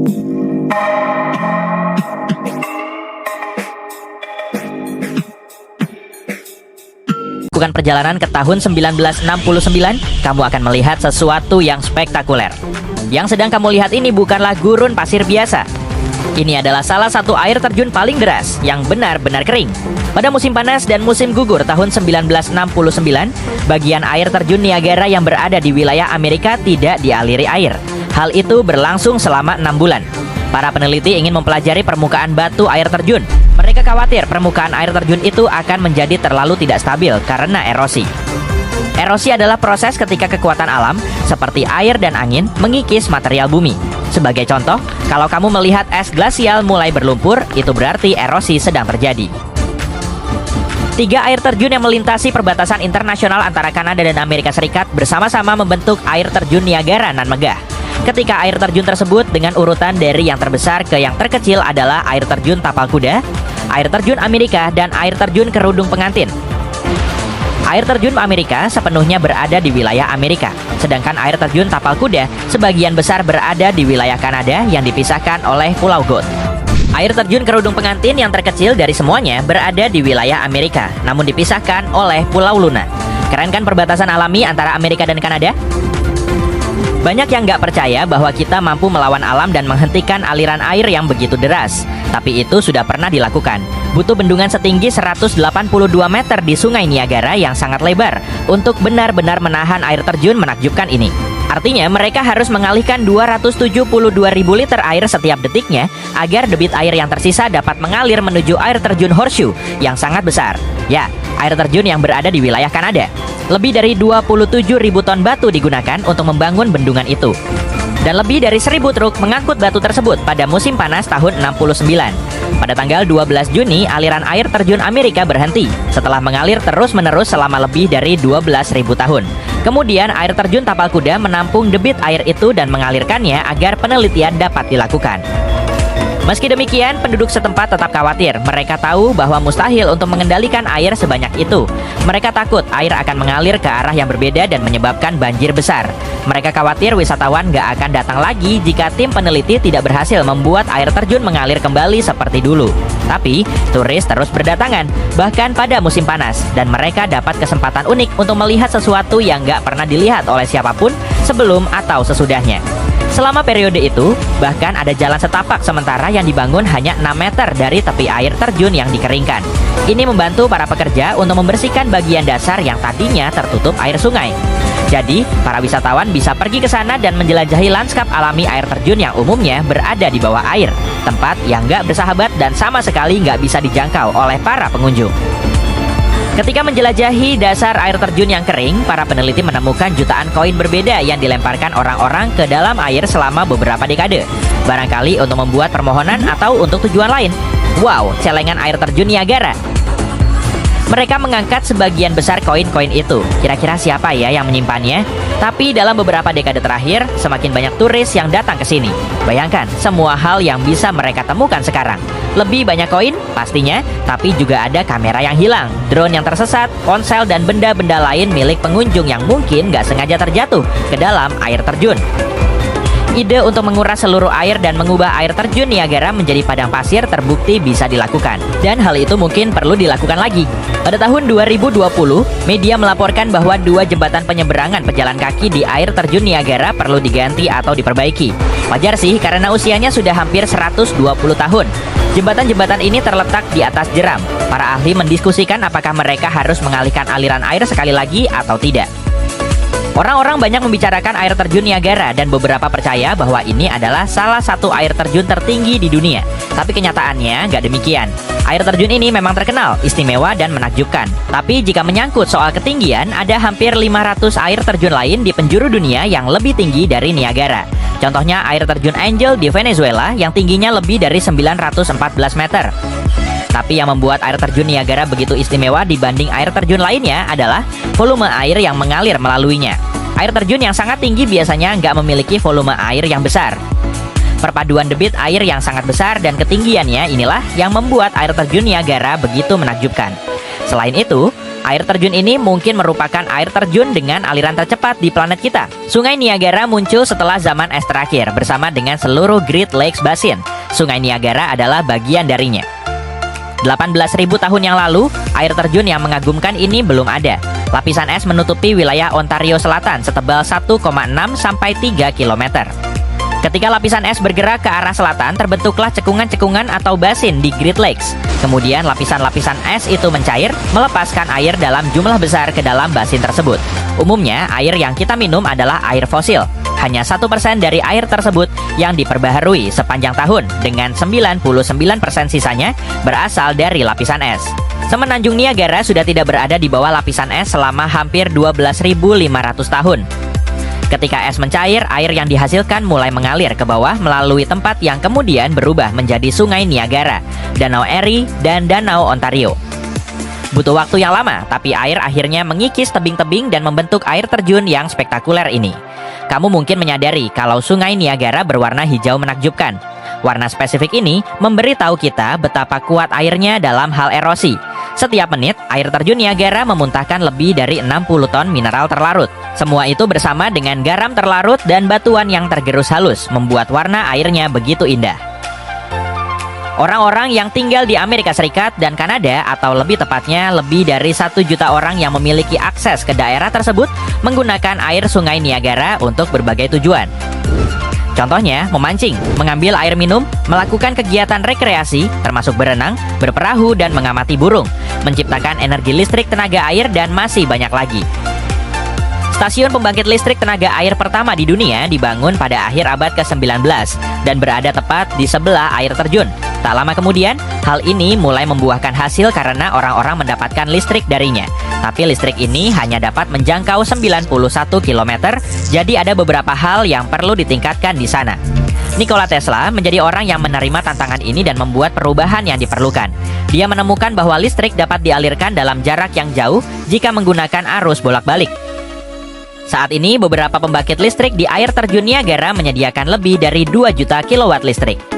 Lakukan perjalanan ke tahun 1969, kamu akan melihat sesuatu yang spektakuler. Yang sedang kamu lihat ini bukanlah gurun pasir biasa. Ini adalah salah satu air terjun paling deras yang benar-benar kering. Pada musim panas dan musim gugur tahun 1969, bagian air terjun Niagara yang berada di wilayah Amerika tidak dialiri air. Hal itu berlangsung selama 6 bulan. Para peneliti ingin mempelajari permukaan batu air terjun. Mereka khawatir permukaan air terjun itu akan menjadi terlalu tidak stabil karena erosi. Erosi adalah proses ketika kekuatan alam, seperti air dan angin, mengikis material bumi. Sebagai contoh, kalau kamu melihat es glasial mulai berlumpur, itu berarti erosi sedang terjadi. 3 air terjun yang melintasi perbatasan internasional antara Kanada dan Amerika Serikat bersama-sama membentuk air terjun Niagara nan megah. Ketika air terjun tersebut dengan urutan dari yang terbesar ke yang terkecil adalah air terjun Tapal Kuda, air terjun Amerika, dan air terjun Kerudung Pengantin. Air terjun Amerika sepenuhnya berada di wilayah Amerika, sedangkan air terjun Tapal Kuda sebagian besar berada di wilayah Kanada yang dipisahkan oleh Pulau God. Air terjun Kerudung Pengantin yang terkecil dari semuanya berada di wilayah Amerika, namun dipisahkan oleh Pulau Luna. Keren kan perbatasan alami antara Amerika dan Kanada? Banyak yang nggak percaya bahwa kita mampu melawan alam dan menghentikan aliran air yang begitu deras. Tapi itu sudah pernah dilakukan. Butuh bendungan setinggi 182 meter di sungai Niagara yang sangat lebar untuk benar-benar menahan air terjun menakjubkan ini. Artinya mereka harus mengalihkan 272.000 liter air setiap detiknya agar debit air yang tersisa dapat mengalir menuju air terjun Horseshoe yang sangat besar. Ya, air terjun yang berada di wilayah Kanada. Lebih dari 27.000 ton batu digunakan untuk membangun bendungan itu. Dan lebih dari 1.000 truk mengangkut batu tersebut pada musim panas tahun 69. Pada tanggal 12 Juni, aliran air terjun Amerika berhenti setelah mengalir terus-menerus selama lebih dari 12.000 tahun. Kemudian air terjun Tapal Kuda menampung debit air itu dan mengalirkannya agar penelitian dapat dilakukan. Meski demikian, penduduk setempat tetap khawatir. Mereka tahu bahwa mustahil untuk mengendalikan air sebanyak itu. Mereka takut air akan mengalir ke arah yang berbeda dan menyebabkan banjir besar. Mereka khawatir wisatawan gak akan datang lagi jika tim peneliti tidak berhasil membuat air terjun mengalir kembali seperti dulu. Tapi, turis terus berdatangan, bahkan pada musim panas. Dan mereka dapat kesempatan unik untuk melihat sesuatu yang gak pernah dilihat oleh siapapun sebelum atau sesudahnya. Selama periode itu, bahkan ada jalan setapak sementara yang dibangun hanya 6 meter dari tepi air terjun yang dikeringkan. Ini membantu para pekerja untuk membersihkan bagian dasar yang tadinya tertutup air sungai. Jadi, para wisatawan bisa pergi ke sana dan menjelajahi lanskap alami air terjun yang umumnya berada di bawah air, tempat yang nggak bersahabat dan sama sekali nggak bisa dijangkau oleh para pengunjung. Ketika menjelajahi dasar air terjun yang kering, para peneliti menemukan jutaan koin berbeda yang dilemparkan orang-orang ke dalam air selama beberapa dekade. Barangkali untuk membuat permohonan atau untuk tujuan lain. Wow, celengan air terjun Niagara. Mereka mengangkat sebagian besar koin-koin itu. Kira-kira siapa ya yang menyimpannya? Tapi dalam beberapa dekade terakhir, semakin banyak turis yang datang ke sini. Bayangkan semua hal yang bisa mereka temukan sekarang. Lebih banyak koin, pastinya, tapi juga ada kamera yang hilang, drone yang tersesat, ponsel, dan benda-benda lain milik pengunjung yang mungkin nggak sengaja terjatuh ke dalam air terjun. Ide untuk menguras seluruh air dan mengubah air terjun Niagara menjadi padang pasir terbukti bisa dilakukan. Dan hal itu mungkin perlu dilakukan lagi. Pada tahun 2020, media melaporkan bahwa 2 jembatan penyeberangan pejalan kaki di air terjun Niagara perlu diganti atau diperbaiki. Wajar sih karena usianya sudah hampir 120 tahun. Jembatan-jembatan ini terletak di atas jeram. Para ahli mendiskusikan apakah mereka harus mengalihkan aliran air sekali lagi atau tidak. Orang-orang banyak membicarakan air terjun Niagara dan beberapa percaya bahwa ini adalah salah satu air terjun tertinggi di dunia. Tapi kenyataannya nggak demikian. Air terjun ini memang terkenal, istimewa, dan menakjubkan. Tapi jika menyangkut soal ketinggian, ada hampir 500 air terjun lain di penjuru dunia yang lebih tinggi dari Niagara. Contohnya air terjun Angel di Venezuela yang tingginya lebih dari 914 meter. Tapi yang membuat air terjun Niagara begitu istimewa dibanding air terjun lainnya adalah volume air yang mengalir melaluinya. Air terjun yang sangat tinggi biasanya nggak memiliki volume air yang besar. Perpaduan debit air yang sangat besar dan ketinggiannya inilah yang membuat air terjun Niagara begitu menakjubkan. Selain itu, Air terjun ini mungkin merupakan air terjun dengan aliran tercepat di planet kita. Sungai Niagara muncul setelah zaman es terakhir bersama dengan seluruh Great Lakes Basin. Sungai Niagara adalah bagian darinya. 18.000 tahun yang lalu, air terjun yang mengagumkan ini belum ada. Lapisan es menutupi wilayah Ontario Selatan setebal 1,6 sampai 3 km. Ketika lapisan es bergerak ke arah selatan, terbentuklah cekungan-cekungan atau basin di Great Lakes. Kemudian lapisan-lapisan es itu mencair, melepaskan air dalam jumlah besar ke dalam basin tersebut. Umumnya, air yang kita minum adalah air fosil. Hanya 1% dari air tersebut yang diperbaharui sepanjang tahun, dengan 99% sisanya berasal dari lapisan es. Semenanjung Niagara sudah tidak berada di bawah lapisan es selama hampir 12.500 tahun. Ketika es mencair, air yang dihasilkan mulai mengalir ke bawah melalui tempat yang kemudian berubah menjadi Sungai Niagara, Danau Erie, dan Danau Ontario. Butuh waktu yang lama, tapi air akhirnya mengikis tebing-tebing dan membentuk air terjun yang spektakuler ini. Kamu mungkin menyadari kalau Sungai Niagara berwarna hijau menakjubkan. Warna spesifik ini memberitahu kita betapa kuat airnya dalam hal erosi. Setiap menit, air terjun Niagara memuntahkan lebih dari 60 ton mineral terlarut. Semua itu bersama dengan garam terlarut dan batuan yang tergerus halus, membuat warna airnya begitu indah. Orang-orang yang tinggal di Amerika Serikat dan Kanada, atau lebih tepatnya lebih dari 1 juta orang yang memiliki akses ke daerah tersebut, menggunakan air Sungai Niagara untuk berbagai tujuan. Contohnya, memancing, mengambil air minum, melakukan kegiatan rekreasi, termasuk berenang, berperahu, dan mengamati burung, menciptakan energi listrik tenaga air, dan masih banyak lagi. Stasiun pembangkit listrik tenaga air pertama di dunia dibangun pada akhir abad ke-19 dan berada tepat di sebelah air terjun. Tak lama kemudian, hal ini mulai membuahkan hasil karena orang-orang mendapatkan listrik darinya. Tapi listrik ini hanya dapat menjangkau 91 km, jadi ada beberapa hal yang perlu ditingkatkan di sana. Nikola Tesla menjadi orang yang menerima tantangan ini dan membuat perubahan yang diperlukan. Dia menemukan bahwa listrik dapat dialirkan dalam jarak yang jauh jika menggunakan arus bolak-balik. Saat ini, beberapa pembangkit listrik di air terjun Niagara menyediakan lebih dari 2 juta kilowatt listrik.